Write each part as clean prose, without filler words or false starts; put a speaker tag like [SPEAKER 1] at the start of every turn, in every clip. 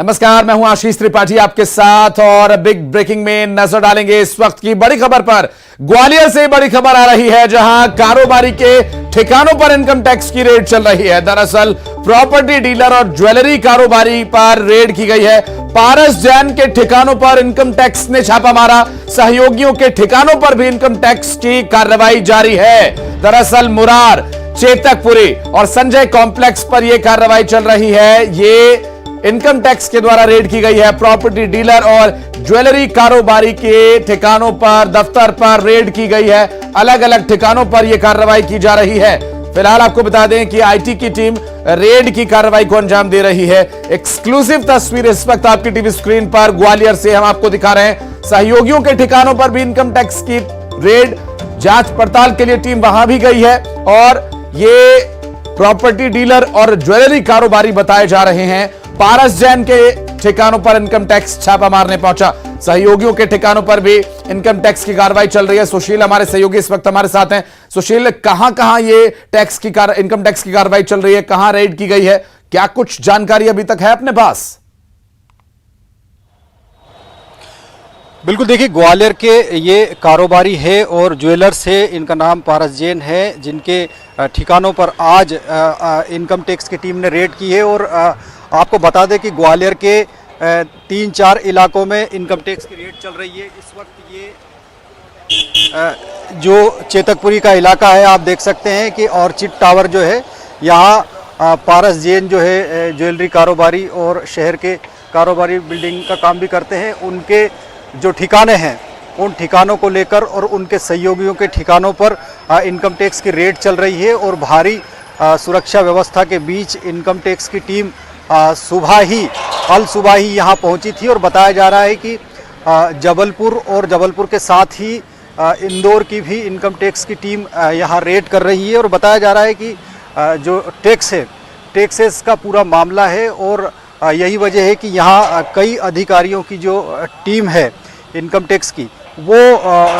[SPEAKER 1] नमस्कार, मैं हूं आशीष त्रिपाठी आपके साथ और बिग ब्रेकिंग में नजर डालेंगे इस वक्त की बड़ी खबर पर। ग्वालियर से बड़ी खबर आ रही है जहां कारोबारी के ठिकानों पर इनकम टैक्स की रेड चल रही है। दरअसल प्रॉपर्टी डीलर और ज्वेलरी कारोबारी पर रेड की गई है। पारस जैन के ठिकानों पर इनकम टैक्स ने छापा मारा। सहयोगियों के ठिकानों पर भी इनकम टैक्स की कार्रवाई जारी है। दरअसल मुरार, चेतकपुरी और संजय कॉम्प्लेक्स पर यह कार्रवाई चल रही है। ये इनकम टैक्स के द्वारा रेड की गई है। प्रॉपर्टी डीलर और ज्वेलरी कारोबारी के ठिकानों पर, दफ्तर पर रेड की गई है। अलग अलग ठिकानों पर यह कार्रवाई की जा रही है। फिलहाल आपको बता दें कि आईटी की टीम रेड की कार्रवाई को अंजाम दे रही है। एक्सक्लूसिव तस्वीर इस वक्त आपकी टीवी स्क्रीन पर ग्वालियर से हम आपको दिखा रहे हैं। सहयोगियों के ठिकानों पर भी इनकम टैक्स की रेड, जांच पड़ताल के लिए टीम वहां भी गई है और ये प्रॉपर्टी डीलर और ज्वेलरी कारोबारी बताए जा रहे हैं। पारस जैन के ठिकानों पर इनकम टैक्स छापा मारने पहुंचा। सहयोगियों के ठिकानों पर भी इनकम टैक्स की कार्रवाई चल रही है। सुशील हमारे सहयोगी इस वक्त हमारे साथ हैं। सुशील, कहां ये इनकम टैक्स की कार्रवाई चल रही है, कहां रेड की गई है, क्या कुछ जानकारी अभी तक है अपने पास?
[SPEAKER 2] बिल्कुल, देखिए ग्वालियर के ये कारोबारी है और ज्वेलर्स है। इनका नाम पारस जैन है, जिनके ठिकानों पर आज इनकम टैक्स की टीम ने रेड की है। और आपको बता दें कि ग्वालियर के 3-4 इलाकों में इनकम टैक्स की रेड चल रही है। इस वक्त ये जो चेतकपुरी का इलाका है, आप देख सकते हैं कि ऑर्चिड टावर जो है, यहाँ पारस जैन जो है ज्वेलरी कारोबारी और शहर के कारोबारी बिल्डिंग का काम भी करते हैं, उनके जो ठिकाने हैं उन ठिकानों को लेकर और उनके सहयोगियों के ठिकानों पर इनकम टैक्स की रेड चल रही है। और भारी सुरक्षा व्यवस्था के बीच इनकम टैक्स की टीम कल सुबह ही यहाँ पहुँची थी। और बताया जा रहा है कि जबलपुर के साथ ही इंदौर की भी इनकम टैक्स की टीम यहाँ रेड कर रही है। और बताया जा रहा है कि जो टैक्सेस का पूरा मामला है और यही वजह है कि यहाँ कई अधिकारियों की जो टीम है इनकम टैक्स की, वो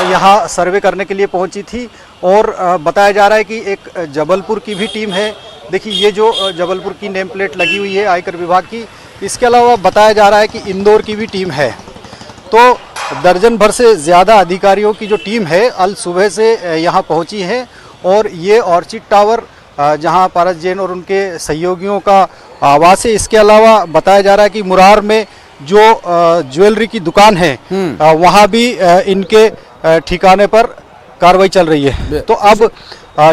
[SPEAKER 2] यहाँ सर्वे करने के लिए पहुँची थी। और बताया जा रहा है कि एक जबलपुर की भी टीम है। देखिए, ये जो जबलपुर की नेम प्लेट लगी हुई है आयकर विभाग की, इसके अलावा बताया जा रहा है कि इंदौर की भी टीम है। तो दर्जन भर से ज़्यादा अधिकारियों की जो टीम है अल सुबह से यहाँ पहुँची है। और ये ऑर्चिड टावर जहाँ पारस जैन और उनके सहयोगियों का आवास है, इसके अलावा बताया जा रहा है कि मुरार में जो ज्वेलरी की दुकान है वहाँ भी इनके ठिकाने पर कार्रवाई चल रही है। तो अब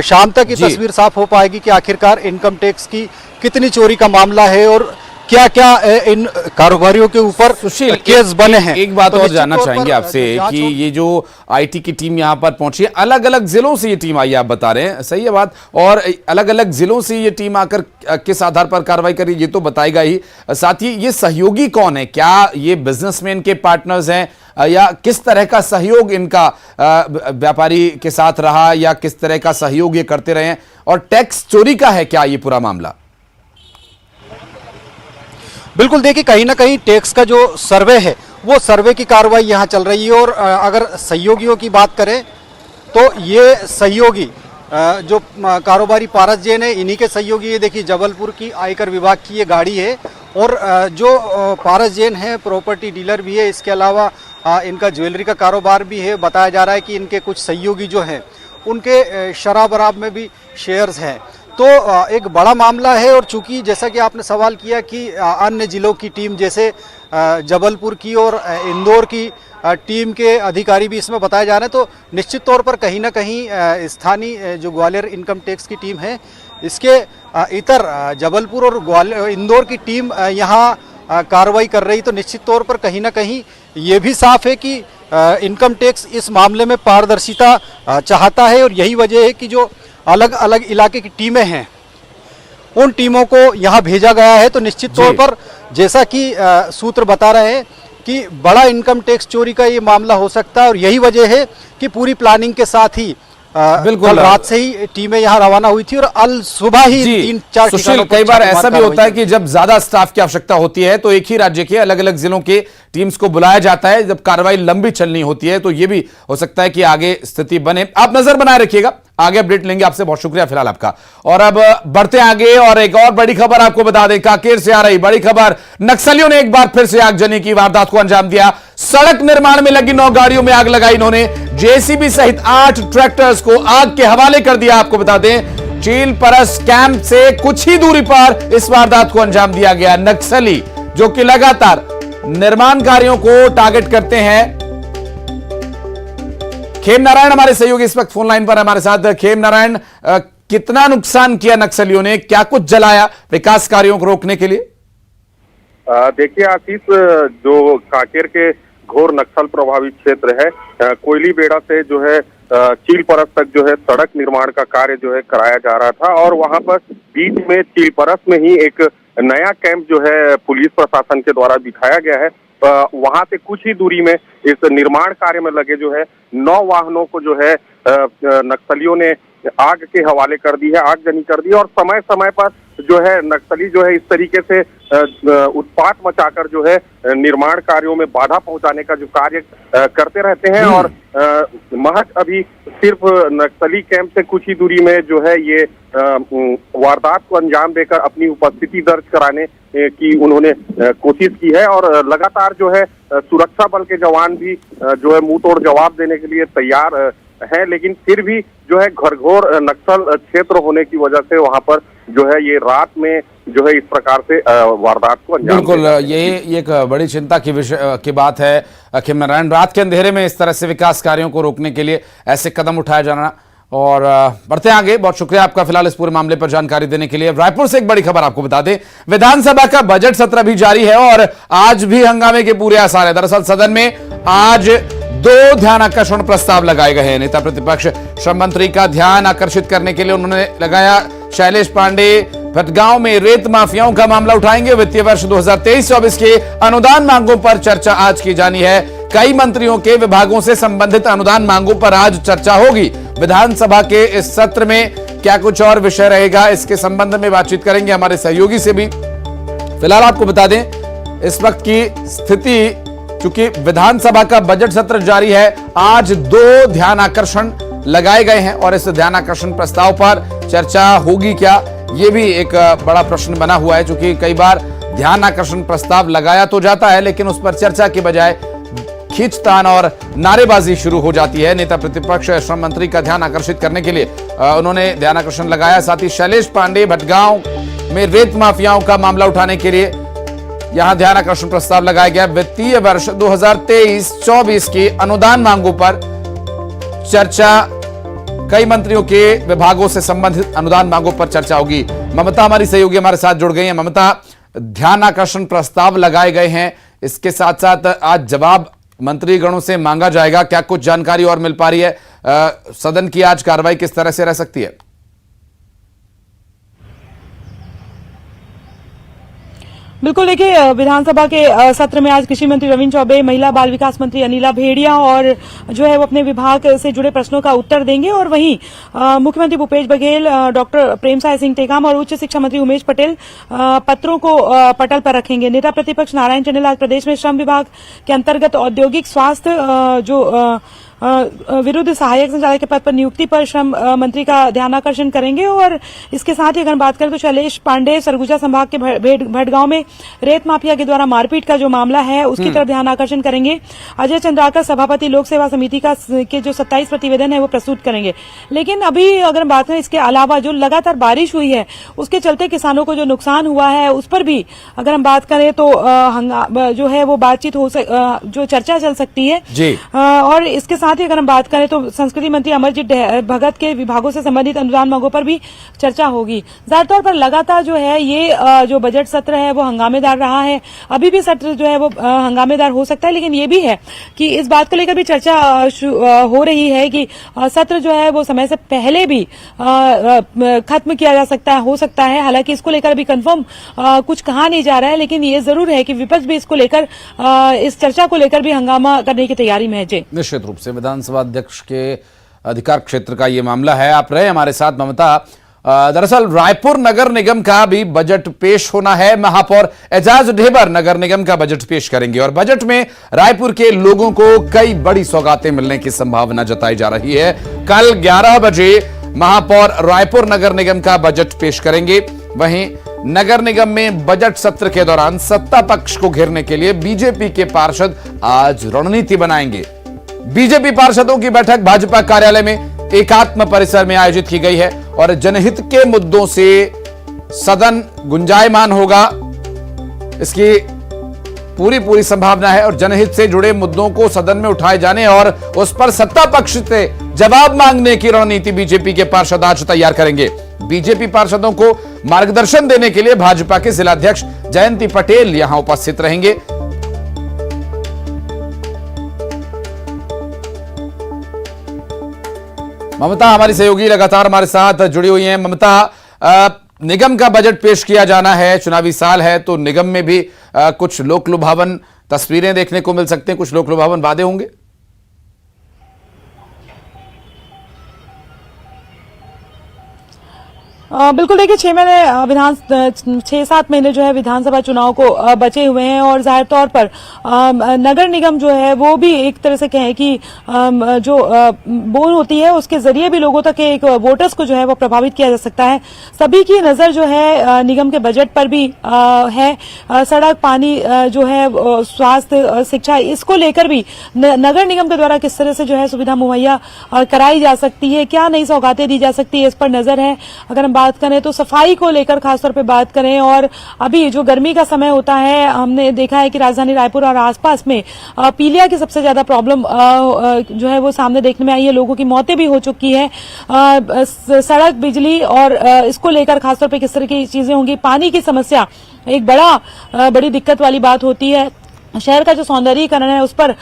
[SPEAKER 2] शाम तक ये तस्वीर साफ हो पाएगी कि आखिरकार इनकम टैक्स की कितनी चोरी का मामला है और क्या क्या इन कारोबारियों के ऊपर केस बने हैं।
[SPEAKER 1] एक बात और जानना चाहेंगे आपसे कि ये जो आईटी की टीम यहाँ पर पहुंची है, अलग अलग जिलों से ये टीम आई, आप बता रहे हैं, सही है बात? और अलग अलग जिलों से ये टीम आकर किस आधार पर कार्रवाई करी, ये तो बताएगा ही। साथ ही ये सहयोगी कौन है, क्या ये बिजनेसमैन के पार्टनर्स हैं या किस तरह का सहयोग इनका व्यापारी के साथ रहा या किस तरह का सहयोग ये करते रहे? और टैक्स चोरी का है क्या ये पूरा मामला?
[SPEAKER 2] बिल्कुल, देखिए कहीं ना कहीं टैक्स का जो सर्वे है वो सर्वे की कार्रवाई यहाँ चल रही है। और अगर सहयोगियों की बात करें तो ये सहयोगी जो कारोबारी पारस जैन है, इन्हीं के सहयोगी है। देखिए, जबलपुर की आयकर विभाग की ये गाड़ी है। और जो पारस जैन है प्रॉपर्टी डीलर भी है, इसके अलावा इनका ज्वेलरी का कारोबार भी है। बताया जा रहा है कि इनके कुछ सहयोगी जो हैं उनके शराब में भी शेयर्स हैं। तो एक बड़ा मामला है। और चूंकि जैसा कि आपने सवाल किया कि अन्य जिलों की टीम जैसे जबलपुर की और इंदौर की टीम के अधिकारी भी इसमें बताए जा रहे हैं, तो निश्चित तौर पर कहीं ना कहीं स्थानीय जो ग्वालियर इनकम टैक्स की टीम है, इसके इतर जबलपुर और ग्वालियर इंदौर की टीम यहाँ कार्रवाई कर रही। तो निश्चित तौर पर कहीं ना कहीं ये भी साफ है कि इनकम टैक्स इस मामले में पारदर्शिता चाहता है। और यही वजह है कि जो अलग अलग इलाके की टीमें हैं उन टीमों को यहाँ भेजा गया है। तो निश्चित तौर पर जैसा कि सूत्र बता रहे हैं कि बड़ा इनकम टैक्स चोरी का ये मामला हो सकता है। और यही वजह है कि पूरी प्लानिंग के साथ ही बिल्कुल रात से ही टीमें यहाँ रवाना हुई थी और अल सुबह ही 3-4
[SPEAKER 1] सुशील, कई बार ऐसा भी होता है कि जब ज्यादा स्टाफ की आवश्यकता होती है तो एक ही राज्य के अलग अलग जिलों के टीम्स को बुलाया जाता है। जब कार्रवाई लंबी चलनी होती है तो यह भी हो सकता है कि आगे स्थिति बने। आप नजर बनाए रखिएगा। आगे अपडेट लेंगे आपसे। बहुत शुक्रिया फिलहाल आपका। और अब बढ़ते आगे और एक और बड़ी खबर आपको बता दें, कांकेर से आ रही बड़ी खबर। नक्सलियों ने एक बार फिर से आगजनी की वारदात को अंजाम दिया। सड़क निर्माण में लगी 9 गाड़ियों में आग लगाई इन्होंने। जेसीबी सहित 8 ट्रैक्टर्स को आग के हवाले कर दिया। आपको बता दें चील परस कैंप से कुछ ही दूरी पर इस वारदात को अंजाम दिया गया। नक्सली जो कि लगातार निर्माण कार्यों को टारगेट करते हैं। खेम नारायण हमारे सहयोगी इस वक्त फोन लाइन पर हमारे साथ। खेम नारायण, कितना नुकसान किया नक्सलियों ने, क्या कुछ जलाया विकास कार्यों को रोकने के लिए?
[SPEAKER 3] देखिए आशीष, जो कांकेर के घोर नक्सल प्रभावित क्षेत्र है, कोयली बेड़ा से जो है चील परस तक जो है सड़क निर्माण का कार्य जो है कराया जा रहा था और वहां पर बीच में चील परस में ही एक नया कैंप जो है पुलिस प्रशासन के द्वारा दिखाया गया है। वहां से कुछ ही दूरी में इस निर्माण कार्य में लगे जो है 9 वाहनों को जो है नक्सलियों ने आग के हवाले कर दी है, आगजनी कर दी। और समय समय पर जो है नक्सली जो है इस तरीके से उत्पात मचाकर जो है निर्माण कार्यों में बाधा पहुंचाने का जो कार्य करते रहते हैं। और महज अभी सिर्फ नक्सली कैंप से कुछ ही दूरी में जो है ये वारदात को अंजाम देकर अपनी उपस्थिति दर्ज कराने की उन्होंने कोशिश की है। और लगातार जो है सुरक्षा बल के जवान भी जो है मुंह तोड़ जवाब देने के लिए तैयार है, लेकिन फिर भी जो है घरघोर नक्सल क्षेत्र होने की वजह से वहां पर जो है ये रात में जो है इस प्रकार से वारदात को अंजाम। बिल्कुल,
[SPEAKER 1] ये एक बड़ी चिंता की विषय की बात है खेम नारायण। रात के अंधेरे में इस तरह से विकास कार्यों को रोकने के लिए ऐसे कदम उठाया जाना। और बढ़ते आगे, बहुत शुक्रिया आपका फिलहाल इस पूरे मामले पर जानकारी देने के लिए। रायपुर से एक बड़ी खबर आपको बता दें, विधानसभा का बजट सत्र भी जारी है और आज भी हंगामे के पूरे आसार है। दरअसल सदन में आज 2 ध्यानाकर्षण प्रस्ताव लगाए गए हैं। नेता प्रतिपक्ष श्रम मंत्री का ध्यान आकर्षित करने के लिए उन्होंने लगाया। शैलेश पांडे भटगांव में रेत माफियाओं का मामला उठाएंगे। वित्तीय वर्ष 2023-24 के अनुदान मांगों पर चर्चा आज की जानी है। कई मंत्रियों के विभागों से संबंधित अनुदान मांगों पर आज चर्चा होगी। विधानसभा के इस सत्र में क्या कुछ और विषय रहेगा, इसके संबंध में बातचीत करेंगे हमारे सहयोगी से भी। फिलहाल आपको बता दें इस वक्त की स्थिति, चूंकि विधानसभा का बजट सत्र जारी है, आज 2 ध्यान आकर्षण लगाए गए हैं और इस ध्यान आकर्षण प्रस्ताव पर चर्चा होगी क्या, यह भी एक बड़ा प्रश्न बना हुआ है। चूंकि कई बार ध्यान आकर्षण प्रस्ताव लगाया तो जाता है लेकिन उस पर चर्चा के बजाय खींचतान और नारेबाजी शुरू हो जाती है। नेता प्रतिपक्ष श्रम मंत्री का ध्यान आकर्षित करने के लिए उन्होंने ध्यान आकर्षण लगाया। साथ ही शैलेश पांडे भटगांव में रेत माफियाओं का मामला उठाने के लिए यहां ध्यान आकर्षण प्रस्ताव लगाया गया। वित्तीय वर्ष 2023-24 की अनुदान मांगों पर चर्चा, कई मंत्रियों के विभागों से संबंधित अनुदान मांगों पर चर्चा होगी। ममता हमारी सहयोगी हमारे साथ जुड़ गई हैं। ममता, ध्यान आकर्षण प्रस्ताव लगाए गए हैं, इसके साथ साथ आज जवाब मंत्रीगणों से मांगा जाएगा, क्या कुछ जानकारी और मिल पा रही है? सदन की आज कार्रवाई किस तरह से रह सकती है?
[SPEAKER 4] बिल्कुल, देखिए विधानसभा के सत्र में आज कृषि मंत्री रविन्द्र चौबे, महिला बाल विकास मंत्री अनिला भेड़िया और जो है वो अपने विभाग से जुड़े प्रश्नों का उत्तर देंगे। और वहीं मुख्यमंत्री भूपेश बघेल, डॉक्टर प्रेमसाय सिंह टेकाम और उच्च शिक्षा मंत्री उमेश पटेल पत्रों को पटल पर रखेंगे। नेता प्रतिपक्ष नारायण चंदेल आज प्रदेश में श्रम विभाग के अंतर्गत औद्योगिक स्वास्थ्य जो विरुद्ध सहायक संचालक के पद पर नियुक्ति पर श्रम मंत्री का ध्यान आकर्षण करेंगे। और इसके साथ ही अगर बात करें तो शैलेश पांडे सरगुजा संभाग के भटगांव में रेत माफिया के द्वारा मारपीट का जो मामला है उसकी तरफ ध्यान आकर्षण करेंगे। अजय चंद्राकर सभापति लोक सेवा समिति के जो 27 प्रतिवेदन है वो प्रस्तुत करेंगे। लेकिन अभी अगर बात करें इसके अलावा जो लगातार बारिश हुई है उसके चलते किसानों को जो नुकसान हुआ है उस पर भी अगर हम बात करें तो जो है वो बातचीत हो जो चर्चा चल सकती है जी। और इसके साथ ही अगर हम बात करें तो संस्कृति मंत्री अमरजीत भगत के विभागों से संबंधित अनुदान मांगों पर भी चर्चा होगी। ज्यादा तौर पर लगातार जो है ये जो बजट सत्र है वो हंगामेदार रहा है। अभी भी सत्र जो है वो हंगामेदार हो सकता है, लेकिन ये भी है कि इस बात को लेकर भी चर्चा हो रही है कि सत्र जो है वो समय से पहले भी खत्म किया जा सकता है, हो सकता है। हालांकि इसको लेकर अभी कंफर्म कुछ कहा नहीं जा रहा है, लेकिन ये जरूर है कि विपक्ष भी इसको लेकर इस चर्चा को लेकर भी हंगामा करने की तैयारी में है। जी,
[SPEAKER 1] निश्चित रूप से विधानसभा अध्यक्ष के अधिकार क्षेत्र का ये मामला है। आप रहे हमारे साथ ममता। दरअसल रायपुर नगर निगम का भी बजट पेश होना है। महापौर एजाज ढेबर नगर निगम का बजट पेश करेंगे और बजट में रायपुर के लोगों को कई बड़ी सौगातें मिलने की संभावना जताई जा रही है। कल 11 बजे महापौर रायपुर नगर निगम का बजट पेश करेंगे। वहीं नगर निगम में बजट सत्र के दौरान सत्ता पक्ष को घेरने के लिए बीजेपी के पार्षद आज रणनीति बनाएंगे। बीजेपी पार्षदों की बैठक भाजपा कार्यालय में एकात्म परिसर में आयोजित की गई है और जनहित के मुद्दों से सदन गुंजायमान होगा, इसकी पूरी संभावना है। और जनहित से जुड़े मुद्दों को सदन में उठाए जाने और उस पर सत्ता पक्ष से जवाब मांगने की रणनीति बीजेपी के पार्षद आज तैयार करेंगे। बीजेपी पार्षदों को मार्गदर्शन देने के लिए भाजपा के जिलाध्यक्ष जयंती पटेल यहां उपस्थित रहेंगे। ममता हमारी सहयोगी लगातार हमारे साथ जुड़ी हुई हैं। ममता, निगम का बजट पेश किया जाना है, चुनावी साल है, तो निगम में भी कुछ लोक लुभावन तस्वीरें देखने को मिल सकते हैं, कुछ लोक लुभावन वादे होंगे।
[SPEAKER 4] बिल्कुल देखिए 6-7 महीने जो है विधानसभा चुनाव को बचे हुए हैं और जाहिर तौर पर नगर निगम जो है वो भी एक तरह से कहें कि जो बोल होती है उसके जरिए भी लोगों तक एक वोटर्स को जो है वो प्रभावित किया जा सकता है। सभी की नजर जो है निगम के बजट पर भी है। सड़क, पानी जो है, स्वास्थ्य, शिक्षा, इसको लेकर भी नगर निगम के द्वारा किस तरह से जो है सुविधा मुहैया कराई जा सकती है, क्या नई सौगातें दी जा सकती है, इस पर नजर है। अगर हम बात करें तो सफाई को लेकर खासतौर पे बात करें, और अभी जो गर्मी का समय होता है हमने देखा है कि राजधानी रायपुर और आसपास में पीलिया की सबसे ज्यादा प्रॉब्लम जो है वो सामने देखने में आई है। लोगों की मौतें भी हो चुकी है। सड़क, बिजली और इसको लेकर खासतौर पे किस तरह की चीजें होंगी। पानी की समस्या एक बड़ी दिक्कत वाली बात होती है। शहर का जो सौंदर्यीकरण है उस पर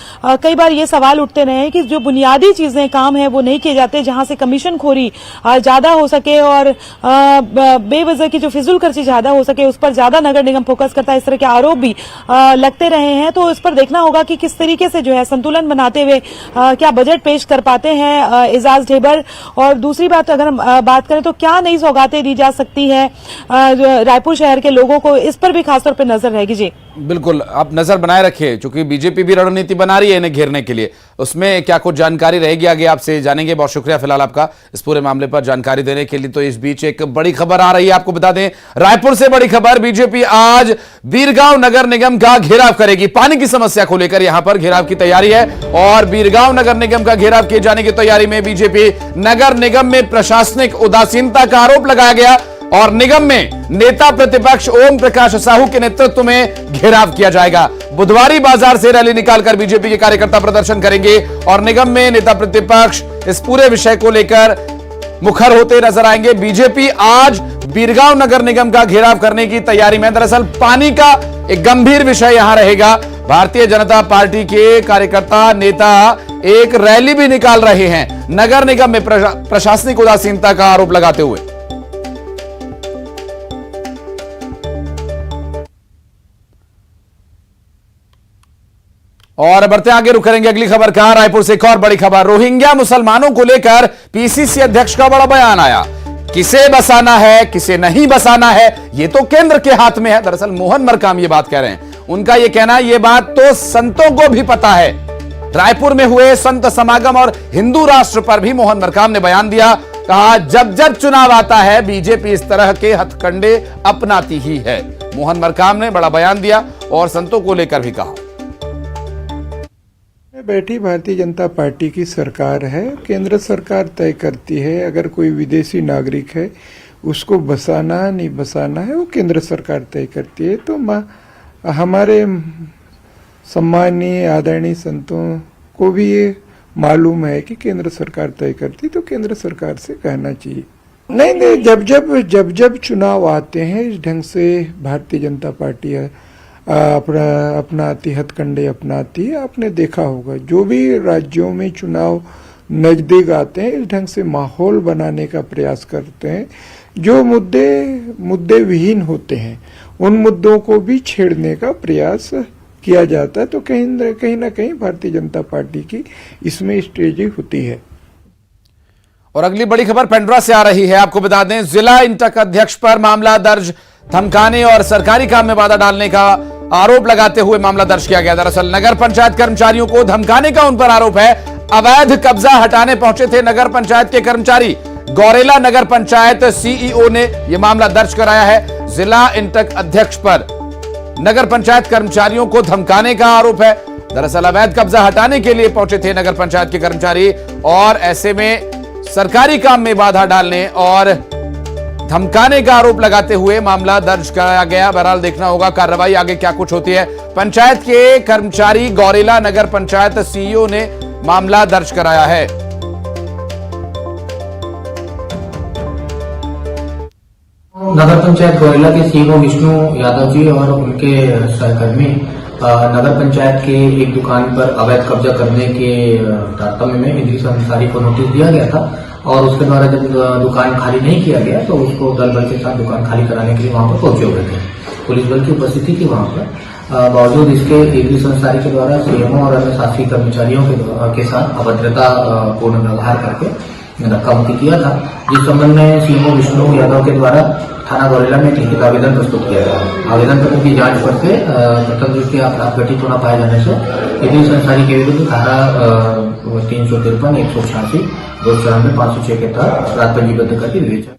[SPEAKER 4] कई बार ये सवाल उठते रहे हैं कि जो बुनियादी चीजें काम है वो नहीं किए जाते, जहां से कमीशन खोरी ज्यादा हो सके और बेवजह की जो फिजूल खर्ची ज्यादा हो सके उस पर ज्यादा नगर निगम फोकस करता है। इस तरह के आरोप भी लगते रहे हैं। तो इस पर देखना होगा कि किस तरीके से जो है संतुलन बनाते हुए क्या बजट पेश कर पाते हैं एजाज ढेबर। और दूसरी बात अगर हम बात करें तो क्या नई सौगातें दी जा सकती है रायपुर शहर के लोगों को, इस पर भी खासतौर पर नजर रहेगी। जी
[SPEAKER 1] बिल्कुल, आप नजर बनाए रखिए, क्योंकि बीजेपी भी रणनीति बना रही है इन्हें घेरने के लिए। उसमें क्या कुछ जानकारी रहेगी आगे आपसे जानेंगे। बहुत शुक्रिया फिलहाल आपका इस पूरे मामले पर जानकारी देने के लिए। तो इस बीच एक बड़ी खबर आ रही है, आपको बता दें रायपुर से बड़ी खबर। बीजेपी आज बीरगांव नगर निगम का घेराव करेगी। पानी की समस्या को लेकर यहां पर घेराव की तैयारी है और बीरगांव नगर निगम का घेराव किए जाने की तैयारी में बीजेपी। नगर निगम में प्रशासनिक उदासीनता का आरोप लगाया गया और निगम में नेता प्रतिपक्ष ओम प्रकाश साहू के नेतृत्व में घेराव किया जाएगा। बुधवारी बाजार से रैली निकालकर बीजेपी के कार्यकर्ता प्रदर्शन करेंगे और निगम में नेता प्रतिपक्ष इस पूरे विषय को लेकर मुखर होते नजर आएंगे। बीजेपी आज बीरगांव नगर निगम का घेराव करने की तैयारी में। दरअसल पानी का एक गंभीर विषय यहां रहेगा। भारतीय जनता पार्टी के कार्यकर्ता, नेता एक रैली भी निकाल रहे हैं नगर निगम में प्रशासनिक उदासीनता का आरोप लगाते हुए। और बढ़ते आगे रुक करेंगे अगली खबर का। रायपुर से एक और बड़ी खबर। रोहिंग्या मुसलमानों को लेकर पीसीसी अध्यक्ष का बड़ा बयान आया। किसे बसाना है, किसे नहीं बसाना है, यह तो केंद्र के हाथ में है। दरअसल मोहन मरकाम ये बात कह रहे हैं। उनका यह कहना है ये बात तो संतों को भी पता है। रायपुर में हुए संत समागम और हिंदू राष्ट्र पर भी मोहन मरकाम ने बयान दिया। कहा जब जब चुनाव आता है बीजेपी इस तरह के हथकंडे अपनाती ही है। मोहन मरकाम ने बड़ा बयान दिया और संतों को लेकर भी कहा।
[SPEAKER 5] बैठी भारतीय जनता पार्टी की सरकार है, केंद्र सरकार तय करती है। अगर कोई विदेशी नागरिक है उसको बसाना नहीं बसाना है वो केंद्र सरकार तय करती है। तो हमारे सम्मानीय आदरणीय संतों को भी ये मालूम है कि केंद्र सरकार तय करती, तो केंद्र सरकार से कहना चाहिए। नहीं, जब चुनाव आते हैं इस ढंग से भारतीय जनता पार्टी अपनाती हथकंडे अपनाती है। आपने देखा होगा जो भी राज्यों में चुनाव नजदीक आते हैं इस ढंग से माहौल बनाने का प्रयास करते हैं। जो मुद्दे विहीन होते हैं उन मुद्दों को भी छेड़ने का प्रयास किया जाता है। तो कहीं ना कहीं भारतीय जनता पार्टी की इसमें स्ट्रेटेजी होती है।
[SPEAKER 1] और अगली बड़ी खबर पेंड्रा से आ रही है। आपको बता दें जिला इंटक अध्यक्ष पर मामला दर्ज। धमकाने और सरकारी काम में बाधा डालने का आरोप लगाते हुए मामला दर्ज किया गया। दरअसल नगर पंचायत कर्मचारियों को धमकाने का उन पर आरोप है। अवैध कब्जा हटाने पहुंचे थे नगर पंचायत के कर्मचारी। गौरेला नगर पंचायत सीईओ ने यह मामला दर्ज कराया है। जिला इंटक अध्यक्ष पर नगर पंचायत कर्मचारियों को धमकाने का आरोप है। दरअसल अवैध कब्जा हटाने के लिए पहुंचे थे नगर पंचायत के कर्मचारी और ऐसे में सरकारी काम में बाधा डालने और धमकाने का आरोप लगाते हुए मामला दर्ज कराया गया। बहरहाल देखना होगा कार्रवाई आगे क्या कुछ होती है। पंचायत के कर्मचारी गौरेला नगर पंचायत सीईओ ने मामला दर्ज कराया है।
[SPEAKER 6] नगर पंचायत गौरेला के सीईओ विष्णु यादव जी और उनके सहकर्मी नगर पंचायत के एक दुकान पर अवैध कब्जा करने के तारतम्य में इद्रीस अंसारी को नोटिस दिया गया था और उसके द्वारा जब दुकान खाली नहीं किया गया तो उसको दल बल के साथ दुकान खाली कराने के लिए वहां पर पहुंचे हुए थे। पुलिस बल की उपस्थिति थी वहां पर। बावजूद इसके इद्रीस अंसारी के द्वारा सीएमओ और अन्य शासकीय कर्मचारियों के साथ अभद्रता पूर्ण व्यवहार करके धक्का मुक्की किया था, जिस संबंध में सीएमओ विष्णु यादव के द्वारा थाना गौरेला में लिखित आवेदन प्रस्तुत किया गया। आवेदन पत्र की जांच करके प्रथम दृष्टया अपराध घटित होना पाए जाने से इद्रीस अंसारी के विरुद्ध धारा 353, 186, 294, 506 के तहत अपराध पंजीबद्ध करके विवेचना।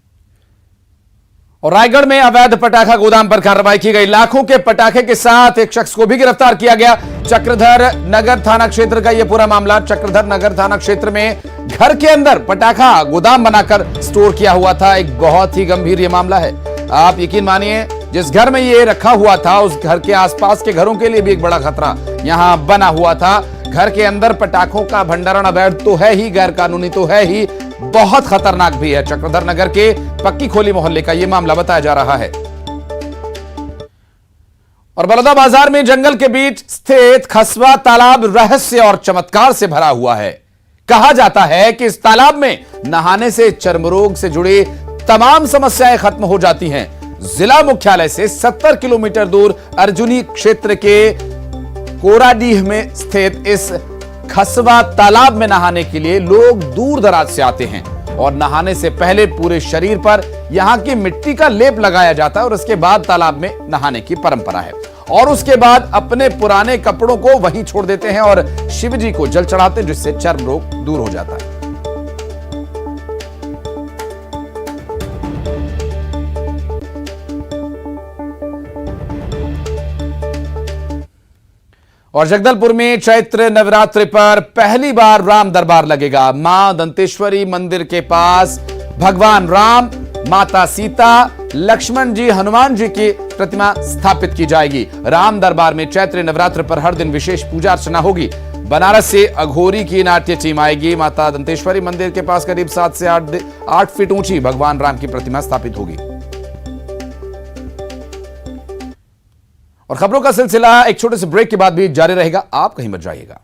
[SPEAKER 1] और रायगढ़ में अवैध पटाखा गोदाम पर कार्रवाई की गई। लाखों के पटाखे के साथ एक शख्स को भी गिरफ्तार किया गया। चक्रधर नगर थाना क्षेत्र का यह पूरा मामला। चक्रधर नगर थाना क्षेत्र में घर के अंदर पटाखा गोदाम बनाकर स्टोर किया हुआ था। एक बहुत ही गंभीर यह मामला है। आप यकीन मानिए, जिस घर में ये रखा हुआ था उस घर के आसपास के घरों के लिए भी एक बड़ा खतरा यहां बना हुआ था। घर के अंदर पटाखों का भंडारण अवैध तो है ही, गैर कानूनी तो है ही, बहुत खतरनाक भी है। चक्रधर नगर के पक्की खोली मोहल्ले का यह मामला बताया जा रहा है। और बलौदा बाजार में जंगल के बीच स्थित खसवा तालाब रहस्य और चमत्कार से भरा हुआ है। कहा जाता है कि इस तालाब में नहाने से चर्म रोग से जुड़ी तमाम समस्याएं खत्म हो जाती हैं। जिला मुख्यालय से 70 किलोमीटर दूर अर्जुनी क्षेत्र के कोराडीह में स्थित इस खसवा तालाब में नहाने के लिए लोग दूर दराज से आते हैं और नहाने से पहले पूरे शरीर पर यहां की मिट्टी का लेप लगाया जाता है और उसके बाद तालाब में नहाने की परंपरा है। और उसके बाद अपने पुराने कपड़ों को वहीं छोड़ देते हैं और शिव जी को जल चढ़ाते हैं, जिससे चर्म रोग दूर हो जाता है। और जगदलपुर में चैत्र नवरात्रि पर पहली बार राम दरबार लगेगा। मां दंतेश्वरी मंदिर के पास भगवान राम, माता सीता, लक्ष्मण जी, हनुमान जी की प्रतिमा स्थापित की जाएगी। राम दरबार में चैत्र नवरात्र पर हर दिन विशेष पूजा अर्चना होगी। बनारस से अघोरी की नाट्य टीम आएगी। माता दंतेश्वरी मंदिर के पास करीब 7 से 8 फीट ऊंची भगवान राम की प्रतिमा स्थापित होगी। और खबरों का सिलसिला एक छोटे से ब्रेक के बाद भी जारी रहेगा। आप कहीं मत जाइएगा।